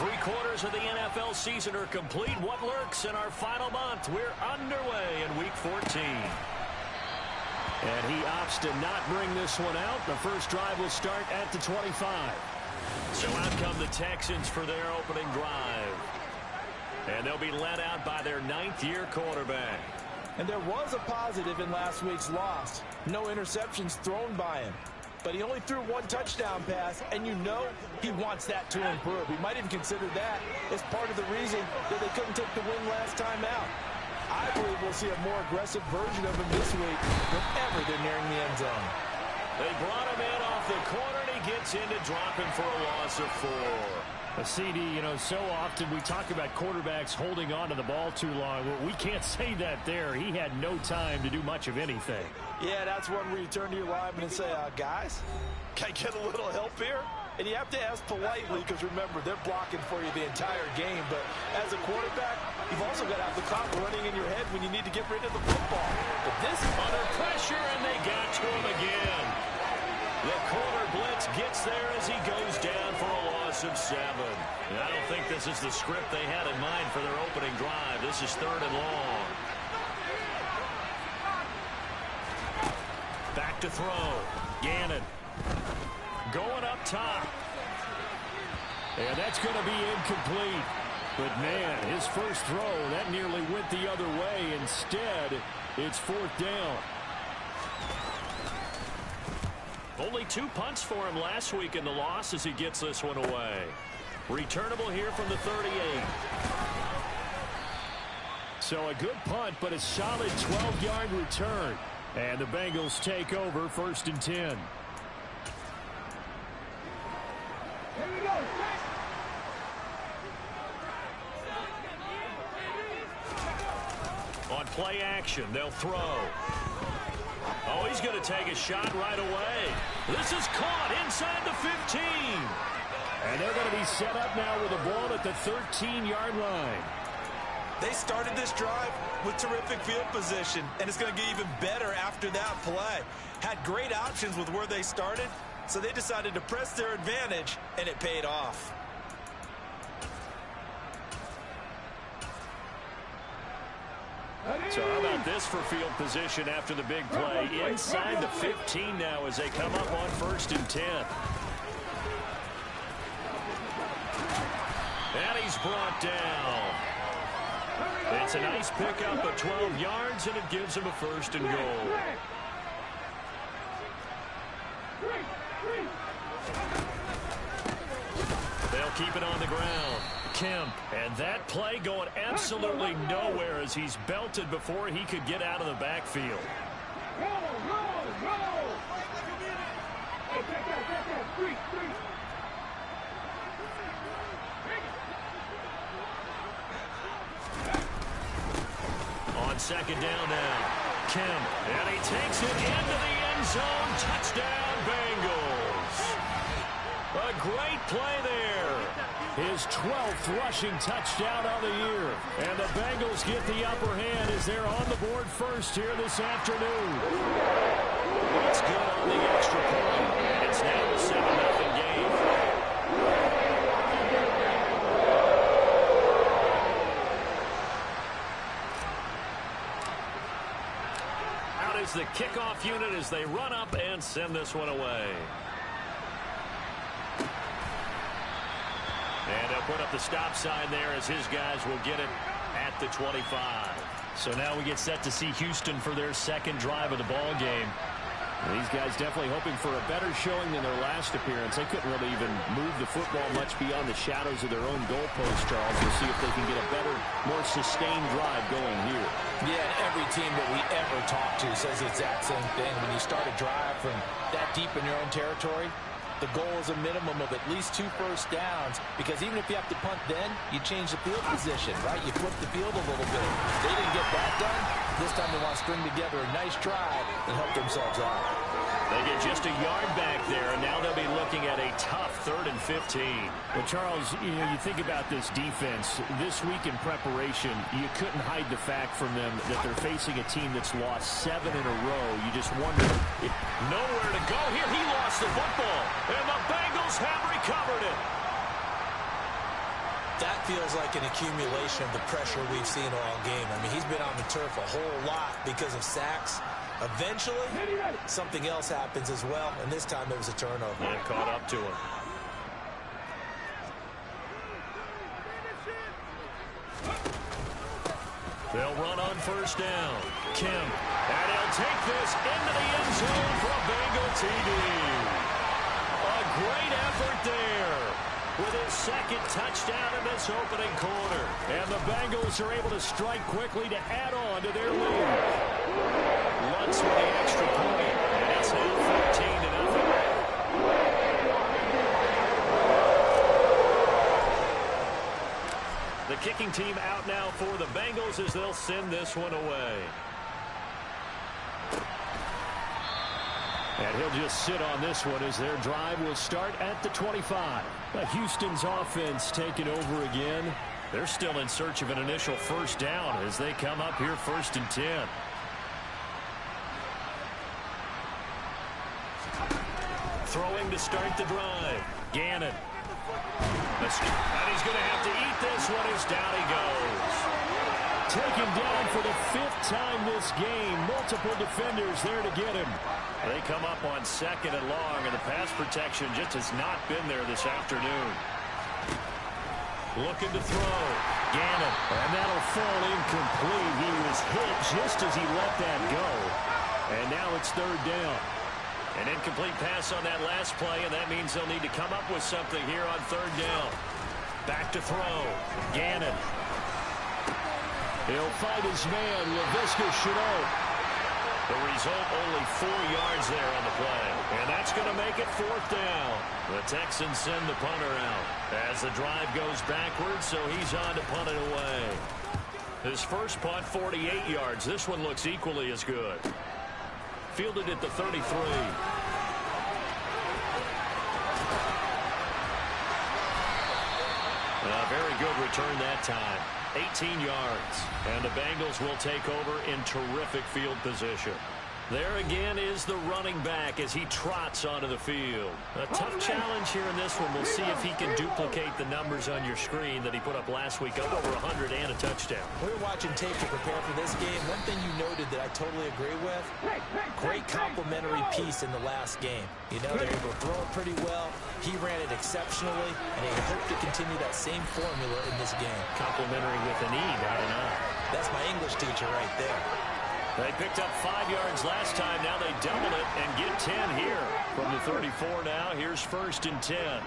3/4 of the NFL season are complete. What lurks in our final month? We're underway in Week 14. And he opts to not bring this one out. The first drive will start at the 25. So out come the Texans for their opening drive. And they'll be led out by their 9th-year quarterback. And there was a positive in last week's loss. No interceptions thrown by him. But he only threw 1 touchdown pass, and you know he wants that to improve. He might even consider that as part of the reason that they couldn't take the win last time out. I believe we'll see a more aggressive version of him this week whenever they're nearing the end zone. They brought him in off the corner, and he gets into dropping for a loss of 4. A CD, you know, so often we talk about quarterbacks holding on to the ball too long. Well, we can't say that there. He had no time to do much of anything. Yeah, that's one where you turn to your lineman and say, guys, can I get a little help here? And you have to ask politely because, remember, they're blocking for you the entire game. But as a quarterback, you've also got to have the clock running in your head when you need to get rid of the football. But this is under pressure, and they got to him again. The corner blitz gets there as he goes down for a loss of 7. And I don't think this is the script they had in mind for their opening drive. This is 3rd and long. Back to throw. Gannon. Going up top. And that's going to be incomplete. But, man, his first throw, that nearly went the other way. Instead, it's 4th down. Only 2 punts for him last week in the loss as he gets this one away. Returnable here from the 38. So a good punt, but a solid 12-yard return. And the Bengals take over 1st and 10. Here we go. On play action, they'll throw. Oh, he's going to take a shot right away. This is caught inside the 15. And they're going to be set up now with a ball at the 13-yard line. They started this drive with terrific field position, and it's going to get even better after that play. Had great options with where they started, so they decided to press their advantage, and it paid off. So how about this for field position after the big play? Inside the 15 now as they come up on 1st and 10. And he's brought down. It's a nice pickup of 12 yards, and it gives him a 1st and goal. They'll keep it on the ground. Kemp, and that play going absolutely nowhere as he's belted before he could get out of the backfield. On 2nd down now, Kemp, and he takes it into the end zone. Touchdown, Bengals. A great play there. His 12th rushing touchdown of the year. And the Bengals get the upper hand as they're on the board first here this afternoon. It's good on the extra point. And it's now a 7-0 game. Out is the kickoff unit as they run up and send this one away. And they'll put up the stop sign there as his guys will get it at the 25. So now we get set to see Houston for their 2nd drive of the ball game. And these guys definitely hoping for a better showing than their last appearance. They couldn't really even move the football much beyond the shadows of their own goalpost, Charles. We'll see if they can get a better, more sustained drive going here. Yeah, and every team that we ever talk to says the exact same thing. When you start a drive from that deep in your own territory, the goal is a minimum of at least 2 first downs, because even if you have to punt then, you change the field position, right? You flip the field a little bit. They didn't get that done. This time they want to string together a nice drive and help themselves out. They get just a yard back there, and now they'll be looking at a tough 3rd and 15. Well, Charles, you know, you think about this defense. This week in preparation, you couldn't hide the fact from them that they're facing a team that's lost 7 in a row. You just wonder if... Nowhere to go here. He lost the football, and the Bengals have recovered it. That feels like an accumulation of the pressure we've seen all game. I mean, he's been on the turf a whole lot because of sacks. Eventually, something else happens as well, and this time it was a turnover. And caught up to him. They'll run on first down. Kim. And he'll take this into the end zone for a Bengal TD. A great effort there with his second touchdown in this opening quarter. And the Bengals are able to strike quickly to add on to their lead. Lutz with the extra point. And it's now 14-0. The kicking team out now for the Bengals as they'll send this one away. And he'll just sit on this one as their drive will start at the 25. Houston's offense taking over again. They're still in search of an initial first down as they come up here 1st and 10. Throwing to start the drive. Gannon. And he's going to have to eat this one as down he goes. Taken down for the 5th time this game. Multiple defenders there to get him. They come up on 2nd and long, and the pass protection just has not been there this afternoon. Looking to throw. Gannon. And that'll fall incomplete. He was hit just as he let that go. And now it's 3rd down. An incomplete pass on that last play, and that means they'll need to come up with something here on 3rd down. Back to throw. Gannon. He'll fight his man, Laviska Shenault. The result, only 4 yards there on the play. And that's going to make it 4th down. The Texans send the punter out as the drive goes backwards, so he's on to punt it away. His first punt, 48 yards. This one looks equally as good. Fielded at the 33. A very good return that time. 18 yards. And the Bengals will take over in terrific field position. There again is the running back as he trots onto the field. A tough challenge here in this one. We'll see if he can duplicate the numbers on your screen that he put up last week, up over 100 and a touchdown. We were watching tape to prepare for this game. One thing you noted that I totally agree with, great complementary piece in the last game. You know, they were able to throw it pretty well. He ran it exceptionally, and he hoped to continue that same formula in this game. Complimentary with an E, not an I. That's my English teacher right there. They picked up 5 yards last time. Now they double it and get 10 here. From the 34 now, here's 1st and 10.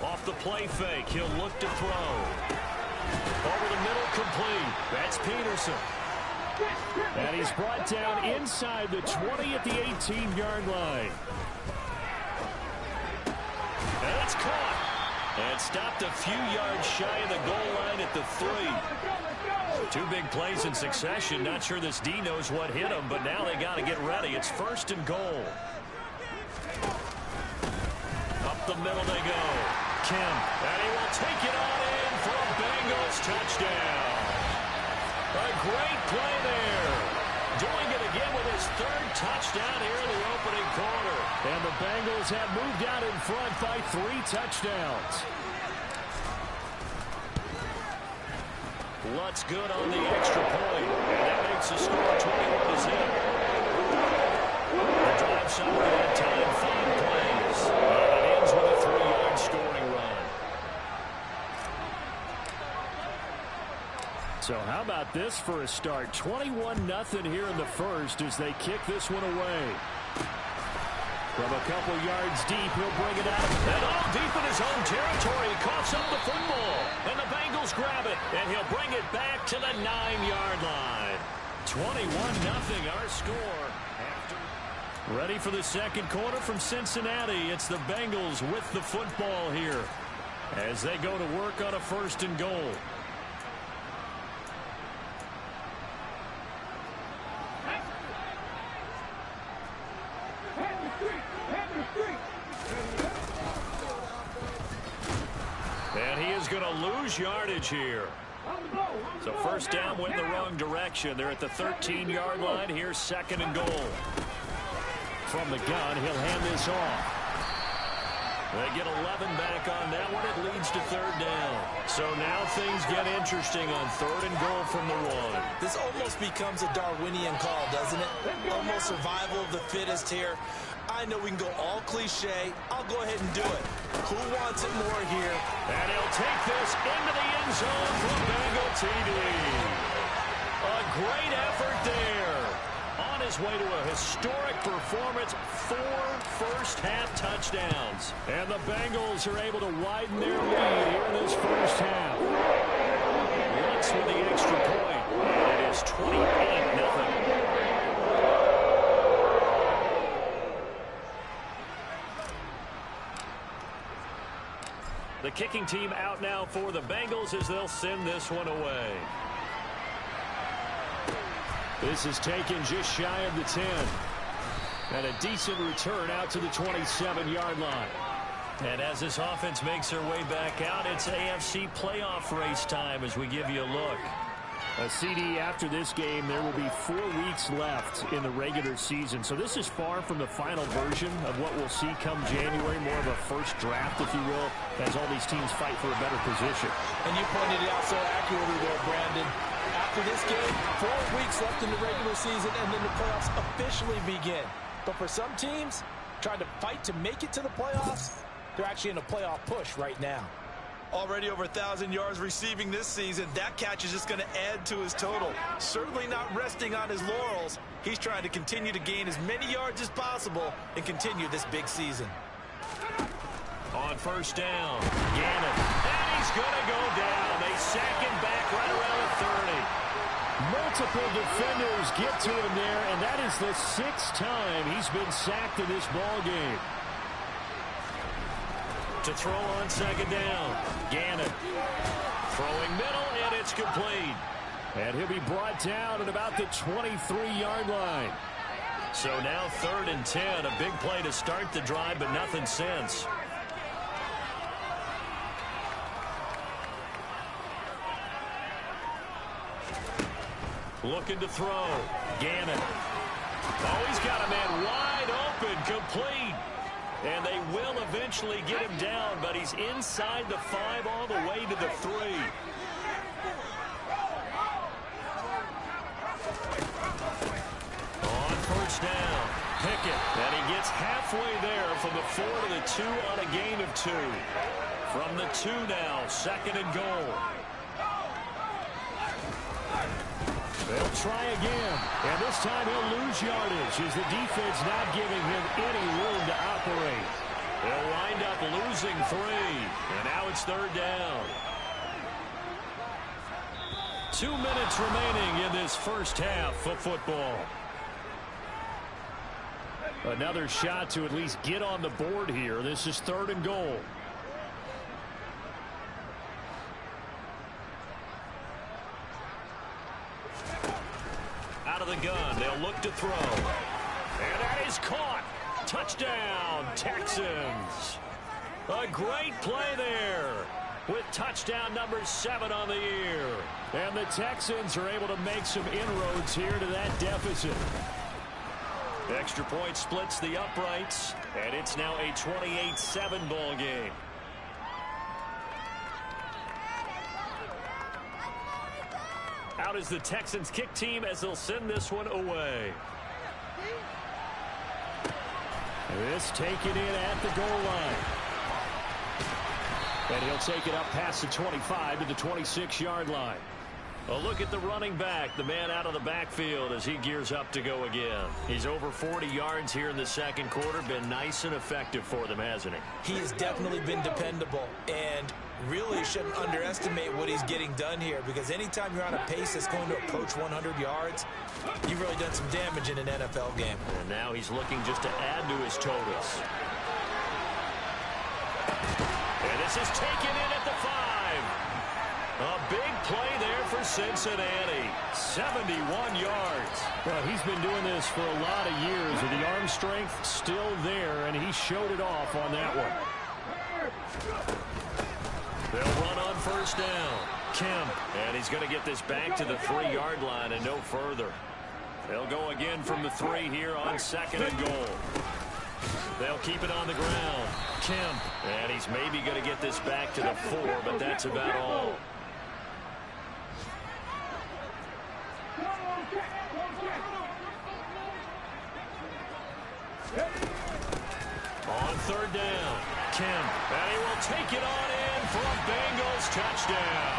Off the play fake, he'll look to throw. Over the middle, complete. That's Peterson. And he's brought down inside the 20 at the 18-yard line. And it's caught. And stopped a few yards shy of the goal line at the 3. 2 big plays in succession. Not sure this D knows what hit him, but now they got to get ready. It's 1st and goal. Up the middle they go. Kim. And he will take it on in for a Bengals touchdown. A great play there. Doing it again with his 3rd touchdown here in the opening quarter. And the Bengals have moved out in front by 3 touchdowns. Lutz good on the extra point. And that makes the score 21-0. The drive summary that time, 5 plays. And it ends with a 3-yard scoring run. So how about this for a start? 21-0 here in the first as they kick this one away. From a couple yards deep, he'll bring it out. And all deep in his own territory. He coughs up the football. And the Bengals grab it. And he'll bring it back to the 9-yard line. 21-0 our score. Ready for the second quarter from Cincinnati. It's the Bengals with the football here as they go to work on a 1st and goal. And he is going to lose yardage here. So 1st down went in the wrong direction. They're at the 13-yard line. Here's 2nd and goal. From the gun, he'll hand this off. They get 11 back on that one. It leads to third down. So now things get interesting on third and goal from the 1. This almost becomes a Darwinian call, doesn't it? Almost survival of the fittest here. I know we can go all cliche. I'll go ahead and do it. Who wants it more here? And he'll take this into the end zone for Bengal TD. A great effort there. On his way to a historic performance, 4 first-half touchdowns. And the Bengals are able to widen their lead here in this first half. Once with the extra point, and it is 28-0. The kicking team out now for the Bengals as they'll send this one away. This is taken just shy of the 10. And a decent return out to the 27-yard line. And as this offense makes their way back out, it's AFC playoff race time as we give you a look. A CD after this game, there will be 4 weeks left in the regular season. So this is far from the final version of what we'll see come January, more of a first draft, if you will, as all these teams fight for a better position. And you pointed it out so accurately there, Brandon. After this game, 4 weeks left in the regular season, and then the playoffs officially begin. But for some teams, trying to fight to make it to the playoffs, they're actually in a playoff push right now. Already over 1,000 yards receiving this season. That catch is just going to add to his total. Certainly not resting on his laurels. He's trying to continue to gain as many yards as possible and continue this big season. On first down, Gannon. And he's going to go down. They sack him back right around the 30. Multiple defenders get to him there, and that is the 6th time he's been sacked in this ball game. To throw on second down, Gannon. Throwing middle, and it's complete. And he'll be brought down at about the 23-yard line. So now 3rd and 10, a big play to start the drive, but nothing since. Looking to throw. Gannon. Oh, he's got a man wide open, complete. And they will eventually get him down, but he's inside the 5 all the way to the 3. On first down, Pickett. And he gets halfway there from the 4 to the 2 on a gain of 2. From the 2 now, 2nd and goal. They'll try again, and this time he'll lose yardage as the defense not giving him any room to operate. They'll wind up losing 3, and now it's 3rd down. 2 minutes remaining in this first half of football. Another shot to at least get on the board here. This is 3rd and goal. Out of the gun, they'll look to throw. And that is caught. Touchdown, Texans. A great play there with touchdown number 7 on the year. And the Texans are able to make some inroads here to that deficit. Extra point splits the uprights, and it's now a 28-7 ball game. Out is the Texans kick team as they'll send this one away. This taken in at the goal line. And he'll take it up past the 25 to the 26-yard line. A look at the running back, the man out of the backfield as he gears up to go again. He's over 40 yards here in the second quarter. Been nice and effective for them, hasn't he? He has definitely been dependable, and really shouldn't underestimate what he's getting done here, because anytime you're on a pace that's going to approach 100 yards, you've really done some damage in an NFL game. And now he's looking just to add to his totals. And this is taken in at the 5. A big play there for Cincinnati. 71 yards. Well, he's been doing this for a lot of years, with the arm strength still there, and he showed it off on that one. They'll run on first down. Kemp, and he's going to get this back to the 3-yard line and no further. They'll go again from the 3 here on 2nd and goal. They'll keep it on the ground. Kemp. And he's maybe going to get this back to the 4, but that's about all. On third down, Kemp. And he will take it on in for a Bengals touchdown.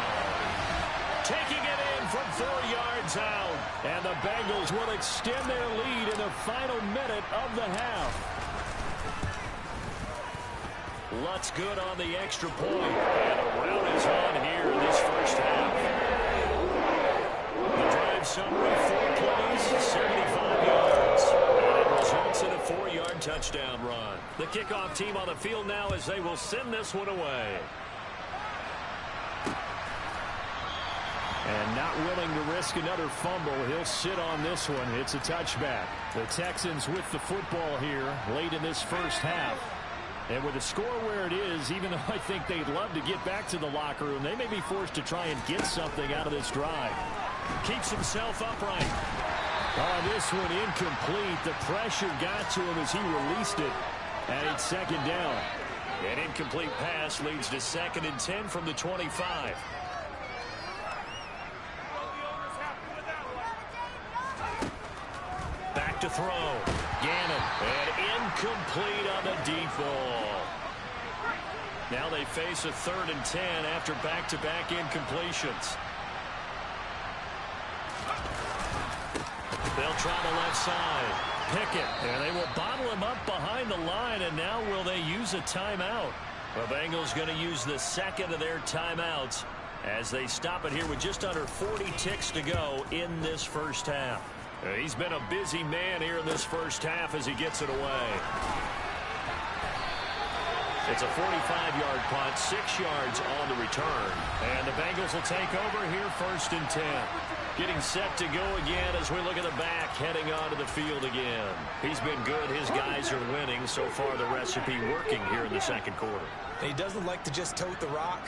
Taking it in from 4 yards out. And the Bengals will extend their lead in the final minute of the half. Lutz good on the extra point. And a rout is on here in this first half. The drive summary, 4 plays, 75 yards. And it results in a 4-yard touchdown run. The kickoff team on the field now as they will send this one away. And not willing to risk another fumble, he'll sit on this one. It's a touchback. The Texans with the football here late in this first half. And with the score where it is, even though I think they'd love to get back to the locker room, they may be forced to try and get something out of this drive. Keeps himself upright. Oh, this one incomplete. The pressure got to him as he released it. And it's second down. An incomplete pass leads to 2nd and 10 from the 25. Back to throw. Gannon. And incomplete on the deep ball. Now they face a 3rd and 10 after back-to-back incompletions. They'll try the left side. Pickett. And they will bottle him up behind the line. And now will they use a timeout? The Bengals going to use the 2nd of their timeouts as they stop it here with just under 40 ticks to go in this first half. He's been a busy man here in this first half as he gets it away. It's a 45-yard punt, 6 yards on the return. And the Bengals will take over here 1st and 10. Getting set to go again as we look at the back, heading onto the field again. He's been good. His guys are winning. So far, the recipe working here in the second quarter. He doesn't like to just tote the rock.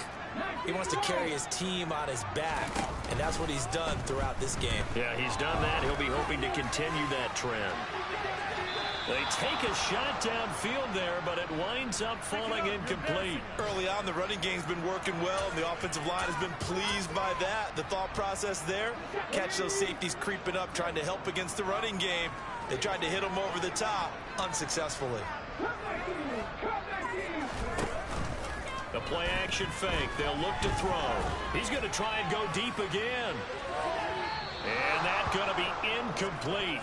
He wants to carry his team on his back, and that's what he's done throughout this game. Yeah, he's done that. He'll be hoping to continue that trend. They take a shot downfield there, but it winds up falling incomplete. Early on, the running game's been working well, and the offensive line has been pleased by that. The thought process there, catch those safeties creeping up, trying to help against the running game. They tried to hit them over the top, unsuccessfully. The play action fake. They'll look to throw. He's going to try and go deep again. And that's going to be incomplete.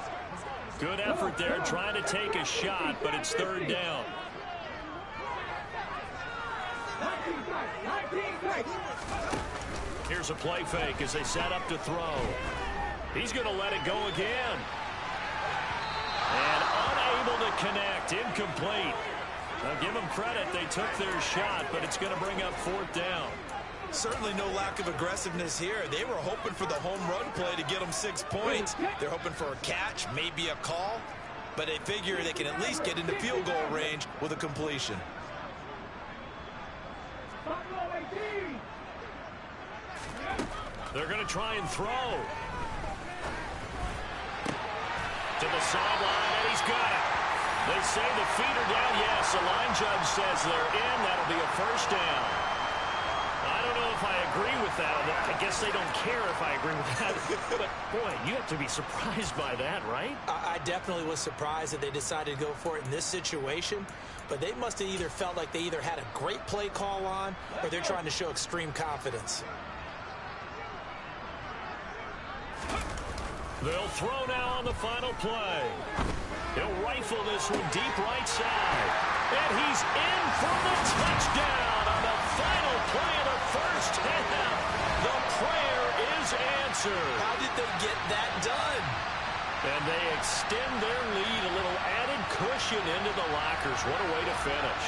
Good effort there trying to take a shot, but it's 3rd down. Here's a play fake as they set up to throw. He's going to let it go again. And unable to connect. Incomplete. Now give them credit. They took their shot, but it's going to bring up 4th down. Certainly no lack of aggressiveness here. They were hoping for the home run play to get them 6 points. They're hoping for a catch, maybe a call, but they figure they can at least get into field goal range with a completion. They're going to try and throw. To the sideline, and he's got it. They say the feet are down. Yes, the line judge says they're in. That'll be a 1st down. I don't know if I agree with that. I guess they don't care if I agree with that. But, boy, you have to be surprised by that, right? I definitely was surprised that they decided to go for it in this situation. But they must have either felt like they either had a great play call on or they're trying to show extreme confidence. They'll throw now on the final play. He'll rifle this one deep right side. And he's in for the touchdown on the final play of the first half. The prayer is answered. How did they get that done? And they extend their lead, a little added cushion into the lockers. What a way to finish.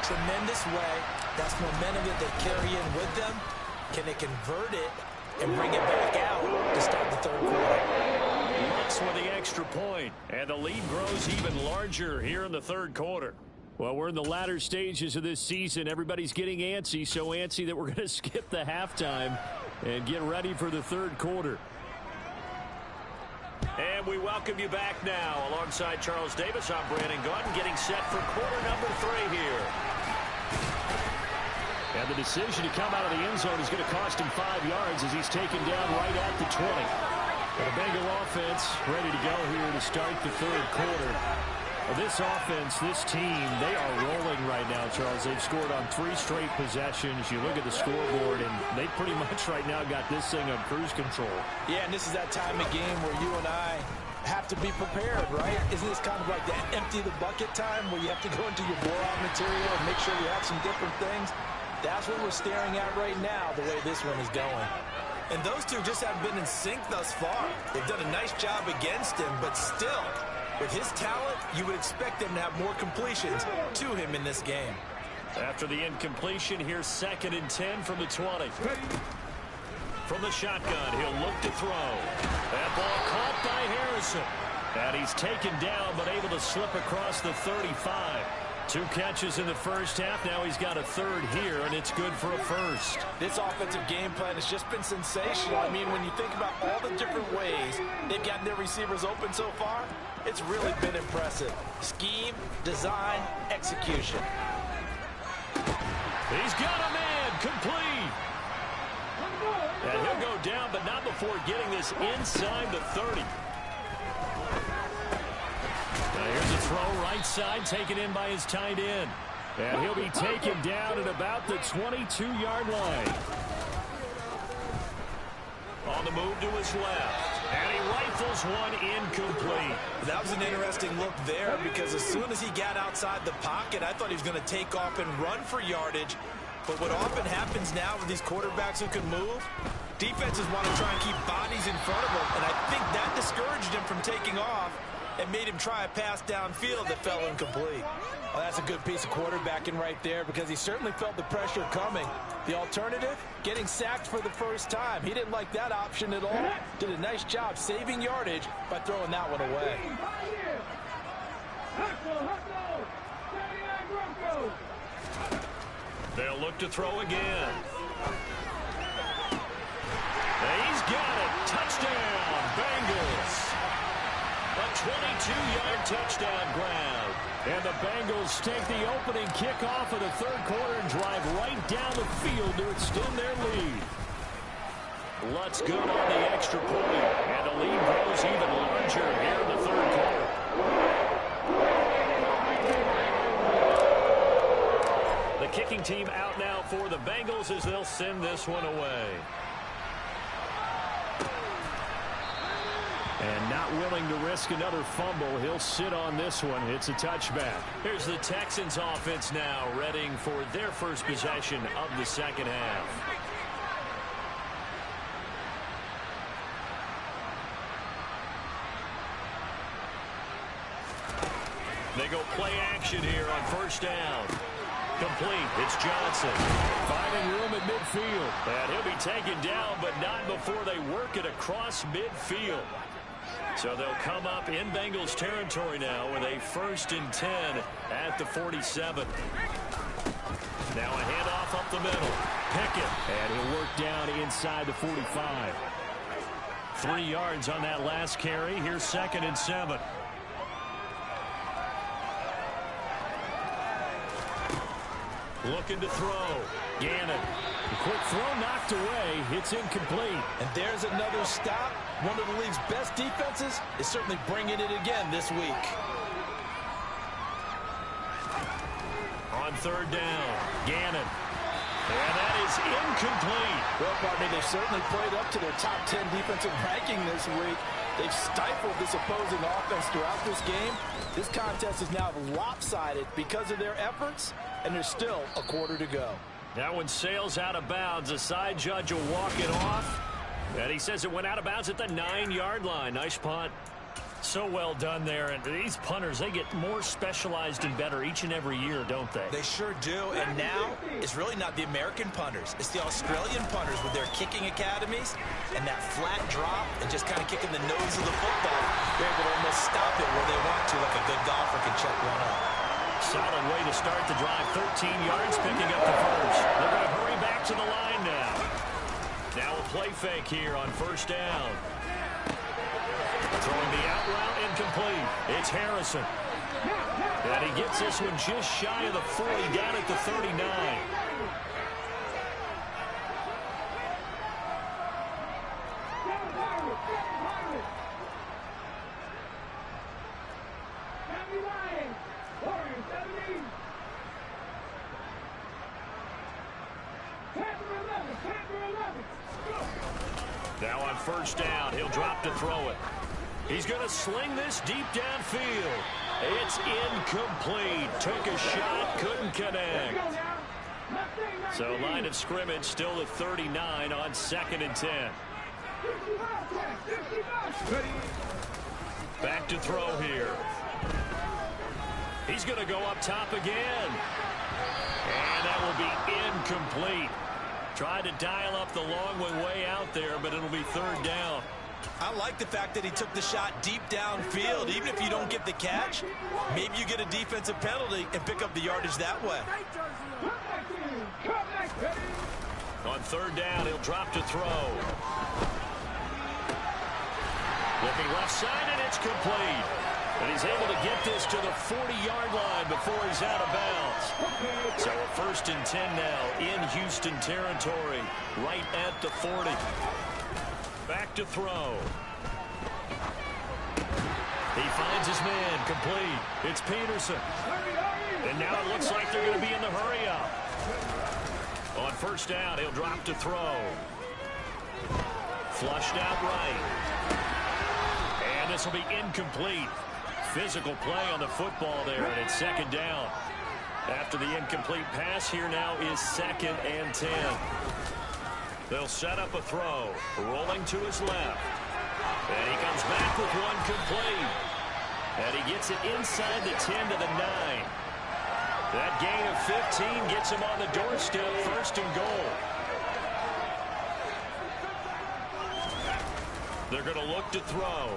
Tremendous way. That's momentum that they carry in with them. Can they convert it and bring it back out to start the 3rd quarter? Lutz with the extra point, and the lead grows even larger here in the 3rd quarter. Well, we're in the latter stages of this season. Everybody's getting antsy, so antsy that we're going to skip the halftime and get ready for the 3rd quarter. And we welcome you back now. Alongside Charles Davis, I'm Brandon Gaudin, getting set for quarter number 3 here. And the decision to come out of the end zone is going to cost him 5 yards as he's taken down right at the 20. And the Bengal offense ready to go here to start the third quarter. This offense, this team, they are rolling right now, Charles. They've scored on 3 straight possessions. You look at the scoreboard, and they pretty much right now got this thing on cruise control. Yeah, and this is that time of game where you and I have to be prepared, right? Isn't this kind of like that empty the bucket time where you have to go into your blowout material and make sure you have some different things? That's what we're staring at right now, the way this one is going. And those two just haven't been in sync thus far. They've done a nice job against him, but still, with his talent, you would expect them to have more completions to him in this game. After the incompletion, here's 2nd and 10 from the 20. From the shotgun, he'll look to throw. That ball caught by Harrison. And he's taken down, but able to slip across the 35. 2 catches in the first half. Now he's got a 3rd here, and it's good for a 1st. This offensive game plan has just been sensational. I mean, when you think about all the different ways they've gotten their receivers open so far, it's really been impressive. Scheme, design, execution. He's got a man complete. And he'll go down, but not before getting this inside the 30. Now here's a throw right side, taken in by his tight end. And he'll be taken down at about the 22-yard line. On the move to his left. And he rifles one incomplete. That was an interesting look there because as soon as he got outside the pocket, I thought he was going to take off and run for yardage. But what often happens now with these quarterbacks who can move, defenses want to try and keep bodies in front of them. And I think that discouraged him from taking off and made him try a pass downfield that fell incomplete. Well, that's a good piece of quarterbacking right there because he certainly felt the pressure coming. The alternative, getting sacked for the first time. He didn't like that option at all. Did a nice job saving yardage by throwing that one away. They'll look to throw again. He's got it. Touchdown, Bengals. A 22-yard touchdown grab. And the Bengals take the opening kickoff of the third quarter and drive right down the field to extend their lead. Lutz good on the extra point. And the lead grows even larger here in the third quarter. The kicking team out now for the Bengals as they'll send this one away. And not willing to risk another fumble, he'll sit on this one. It's a touchback. Here's the Texans offense now, readying for their first possession of the second half. They go play action here on first down. Complete. It's Johnson. Finding room at midfield. And he'll be taken down, but not before they work it across midfield. So they'll come up in Bengals territory now with a 1st and 10 at the 47. Now a handoff up the middle. Pickett. And he'll work down inside the 45. 3 yards on that last carry. Here's 2nd and 7. Looking to throw. Gannon. The quick throw knocked away. It's incomplete. And there's another stop. One of the league's best defenses is certainly bringing it again this week. On 3rd down, Gannon. And that is incomplete. Well, partner, they've certainly played up to their top 10 defensive ranking this week. They've stifled this opposing offense throughout this game. This contest is now lopsided because of their efforts, and there's still a quarter to go. That one sails out of bounds. The side judge will walk it off. And he says it went out of bounds at the 9-yard line. Nice punt. So well done there. And these punters, they get more specialized and better each and every year, don't they? They sure do. And now it's really not the American punters. It's the Australian punters with their kicking academies and that flat drop and just kind of kicking the nose of the football. They're able to almost stop it where they want to, like a good golfer can check one up. Solid way to start the drive. 13 yards, picking up the first. They're going to hurry back to the line now. Now a play fake here on 1st down. Throwing the out route incomplete. It's Harrison. And he gets this one just shy of the 40, down at the 39. Now on first down, he'll drop to throw it. He's going to sling this deep downfield. It's incomplete. Took a shot, couldn't connect. So line of scrimmage still at 39 on 2nd and 10. Back to throw here. He's going to go up top again. And that will be incomplete. Tried to dial up the long one way out there, but it'll be 3rd down. I like the fact that he took the shot deep downfield. Even if you don't get the catch, maybe you get a defensive penalty and pick up the yardage that way. On 3rd down, he'll drop to throw. Looking left side, and it's complete. And he's able to get this to the 40-yard line before he's out of bounds. So a 1st and 10 now in Houston territory, right at the 40. Back to throw. He finds his man, complete. It's Peterson. And now it looks like they're going to be in the hurry-up. On 1st down, he'll drop to throw. Flushed out right. And this will be incomplete. Physical play on the football there, and it's 2nd down. After the incomplete pass, here now is 2nd and 10. They'll set up a throw, rolling to his left. And he comes back with one complete. And he gets it inside the 10 to the 9. That gain of 15 gets him on the doorstep, 1st and goal. They're going to look to throw.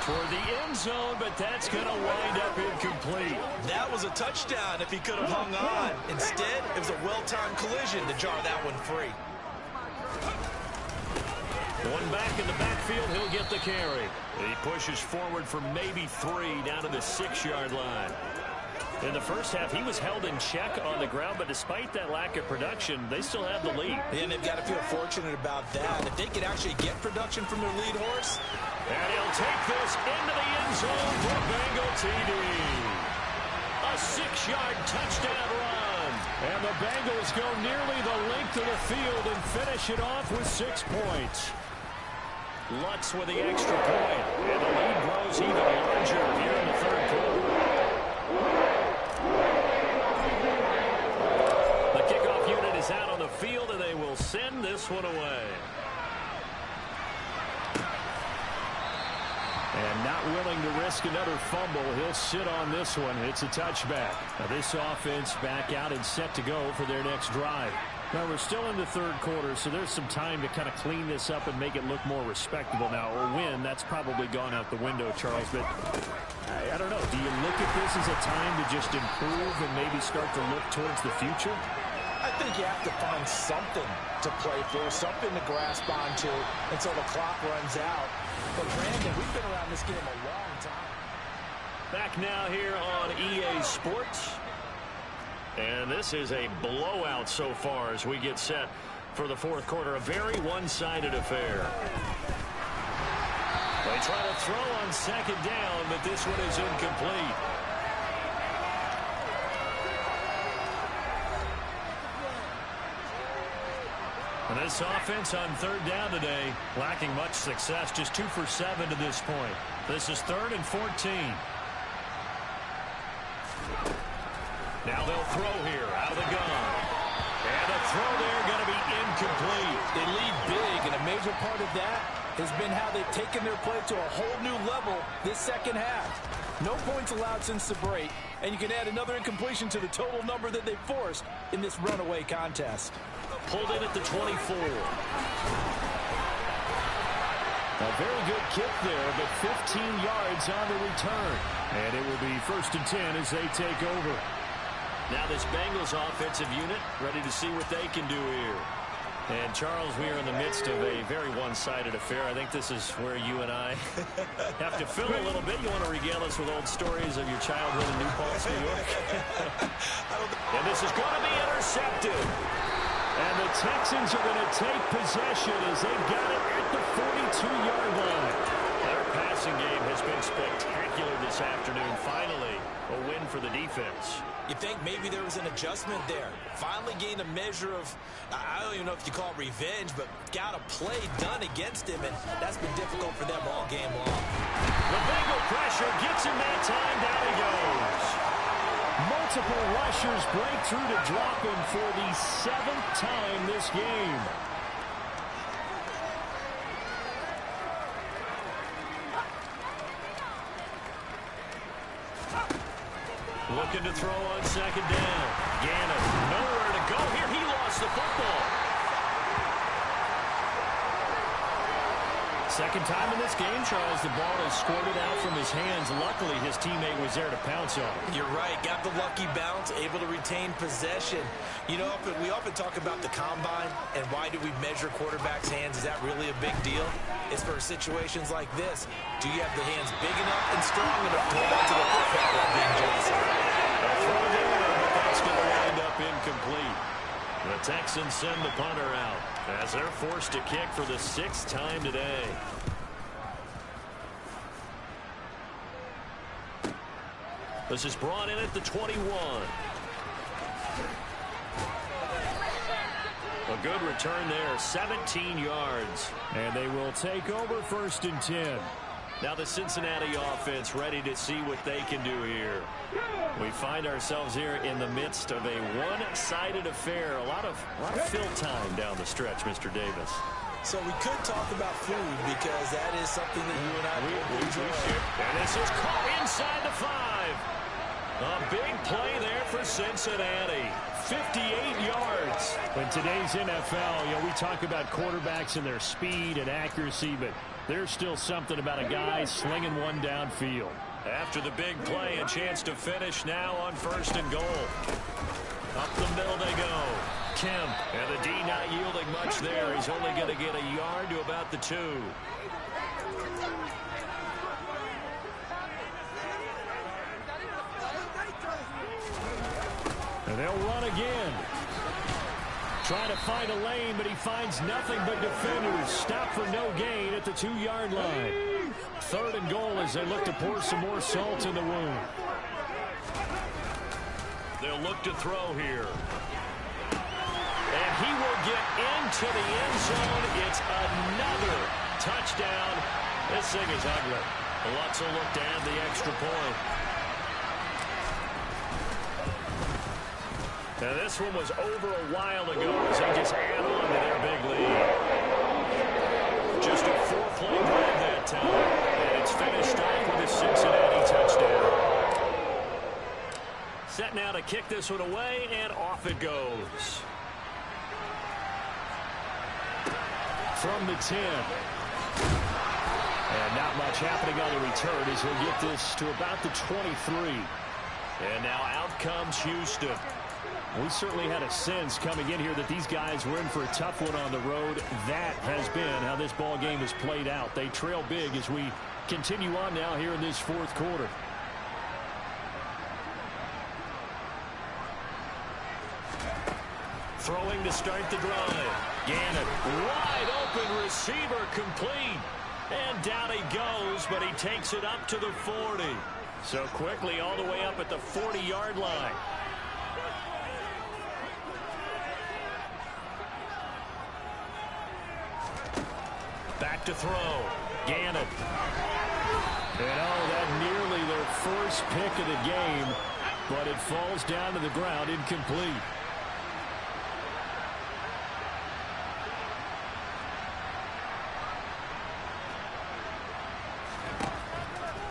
Toward the end zone, but that's going to wind up incomplete. That was a touchdown if he could have hung on. Instead, it was a well-timed collision to jar that one free. One back in the backfield, he'll get the carry. He pushes forward for maybe 3 down to the 6-yard line. In the first half, he was held in check on the ground, but despite that lack of production, they still have the lead. And they've got to feel fortunate about that. If they could actually get production from their lead horse. And he'll take this into the end zone for a Bengal TD. A 6-yard touchdown run. And the Bengals go nearly the length of the field and finish it off with 6 points. Lutz with the extra point. And the lead grows even larger here in the 3rd quarter. The kickoff unit is out on the field, and they will send this one away. And not willing to risk another fumble, he'll sit on this one. It's a touchback. Now this offense back out and set to go for their next drive. Now we're still in the 3rd quarter, so there's some time to kind of clean this up and make it look more respectable now. Or win, that's probably gone out the window, Charles. But I don't know. Do you look at this as a time to just improve and maybe start to look towards the future? I think you have to find something to play for, something to grasp onto until the clock runs out. But, Brandon, we've been around this game a long time. Back now here on EA Sports. And this is a blowout so far as we get set for the 4th quarter. A very one-sided affair. They try to throw on 2nd down, but this one is incomplete. And this offense on 3rd down today, lacking much success, just 2 for 7 to this point. This is 3rd and 14. Now they'll throw here out of the gun. And the throw there going to be incomplete. They lead big, and a major part of that has been how they've taken their play to a whole new level this 2nd half. No points allowed since the break, and you can add another incompletion to the total number that they forced in this runaway contest. Pulled in at the 24. A very good kick there, but 15 yards on the return. And it will be 1st and 10 as they take over. Now this Bengals offensive unit ready to see what they can do here. And, Charles, we are in the midst of a very one-sided affair. I think this is where you and I have to fill a little bit. You want to regale us with old stories of your childhood in New Paltz, New York? And this is going to be intercepted. And the Texans are going to take possession as they've got it at the 42-yard line. Their passing game has been spectacular this afternoon. Finally, a win for the defense. You think maybe there was an adjustment there. Finally gained a measure of, I don't even know if you call it revenge, but got a play done against him, and that's been difficult for them all game long. The Bengal pressure gets him that time. Down he goes. Multiple rushers break through to drop him for the 7th time this game. Looking to throw on second down. Gannon, nowhere to go here. He lost the football. Second time in this game, Charles, the ball is squirted out from his hands. Luckily, his teammate was there to pounce on it. You're right. Got the lucky bounce, able to retain possession. You know, we often talk about the combine and why do we measure quarterbacks' hands. Is that really a big deal? It's for situations like this. Do you have the hands big enough and strong enough to hold on to the football while being Johnson? Throw there, but that's going to wind up incomplete. The Texans send the punter out as they're forced to kick for the 6th time today. This is brought in at the 21. A good return there, 17 yards. And they will take over 1st and 10. Now the Cincinnati offense ready to see what they can do here. We find ourselves here in the midst of a one-sided affair. A lot of fill time down the stretch, Mr. Davis. So we could talk about food because that is something that you and I will enjoy. And this is caught inside the 5. A big play there for Cincinnati. 58 yards. In today's NFL, you know, we talk about quarterbacks and their speed and accuracy, but there's still something about a guy slinging one downfield. After the big play, a chance to finish now on 1st and goal. Up the middle they go. Kemp, and the D not yielding much there. He's only going to get a yard to about the 2. And they'll run again. Trying to find a lane, but he finds nothing but defenders. Stop for no gain at the 2-yard line. 3rd and goal as they look to pour some more salt in the wound. They'll look to throw here. And he will get into the end zone. It's another touchdown. This thing is ugly. Lutz will look to add the extra point. Now this one was over a while ago as they just add on to their big lead. Just a 4-play drive that time. And it's finished off with a Cincinnati touchdown. Set now to kick this one away, and off it goes. From the 10. And not much happening on the return as he'll get this to about the 23. And now out comes Houston. We certainly had a sense coming in here that these guys were in for a tough one on the road. That has been how this ball game has played out. They trail big as we continue on now here in this 4th quarter. Throwing to start the drive. Gannon, wide open receiver, complete. And down he goes, but he takes it up to the 40. So quickly all the way up at the 40-yard line. Back to throw. Gannon. And that nearly their first pick of the game, but it falls down to the ground incomplete.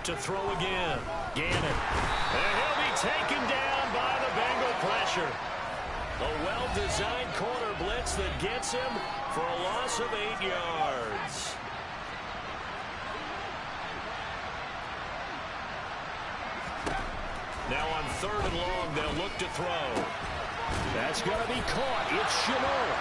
To throw again. Gannon. And he'll be taken down by the Bengal pressure. A well-designed corner blitz that gets him for a loss of 8 yards. Now on 3rd and long, they'll look to throw. That's going to be caught. It's Shenault.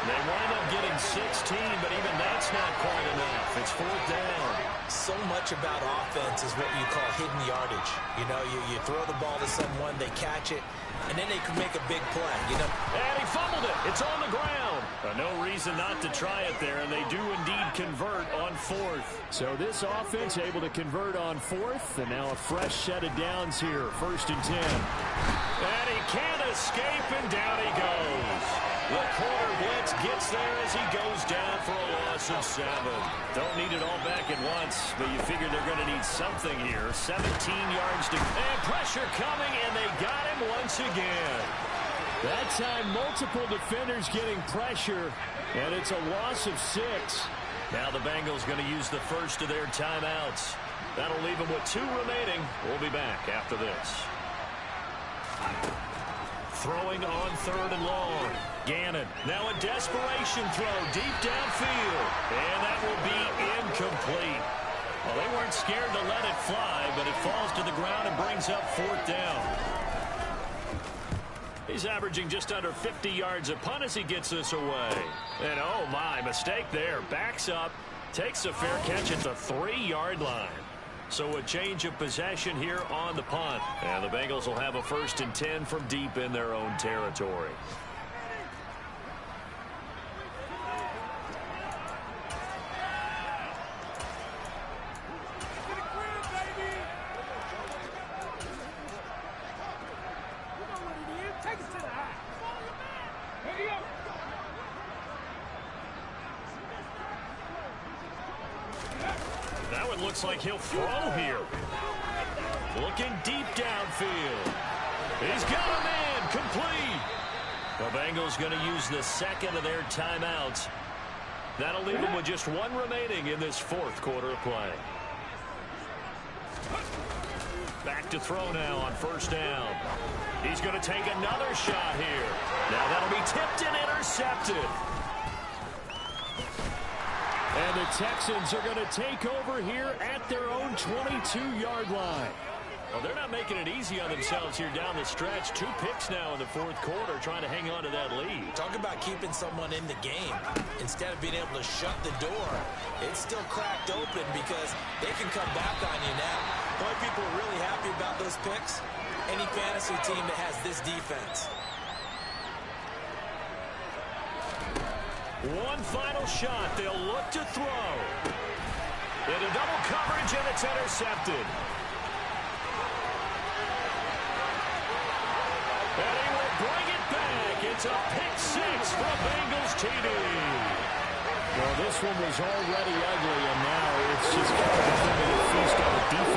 They wind up getting 16, but even that's not quite enough. It's fourth down. So much about offense is what you call hidden yardage. You know, you throw the ball to someone, they catch it, and then they can make a big play, you know. And he fumbled it. It's on the ground. No reason not to try it there, and they do indeed convert on fourth. So this offense able to convert on fourth, and now a fresh set of downs here, 1st and 10. And he can't escape, and down he goes. The corner blitz gets there as he goes down for a loss of 7. Don't need it all back at once, but you figure they're going to need something here. 17 yards to... And pressure coming, and they got him once again. That time, multiple defenders getting pressure, and it's a loss of 6. Now the Bengals going to use the first of their timeouts. That'll leave them with 2 remaining. We'll be back after this. Throwing on 3rd and long. Gannon, now a desperation throw deep downfield. And that will be incomplete. Well, they weren't scared to let it fly, but it falls to the ground and brings up 4th down. He's averaging just under 50 yards a punt as he gets this away. And oh my, mistake there. Backs up, takes a fair catch at the 3-yard line. So a change of possession here on the punt. And the Bengals will have a 1st and 10 from deep in their own territory. Now it looks like he'll throw here. Looking deep downfield. He's got a man complete. The Bengals going to use the 2nd of their timeouts. That'll leave them with just 1 remaining in this 4th quarter of play. Back to throw now on 1st down. He's going to take another shot here. Now that'll be tipped and intercepted. And the Texans are going to take over here at their own 22-yard line. Well, they're not making it easy on themselves here down the stretch. 2 picks now in the 4th quarter trying to hang on to that lead. Talk about keeping someone in the game. Instead of being able to shut the door, it's still cracked open because they can come back on you now. Boy, people are really happy about those picks. Any fantasy team that has this defense. One final shot. They'll look to throw. Into double coverage, and it's intercepted. And he will bring it back. It's a pick 6 for Bengals TD. Well, this one was already ugly, and now it's just kind of a feast on the defense.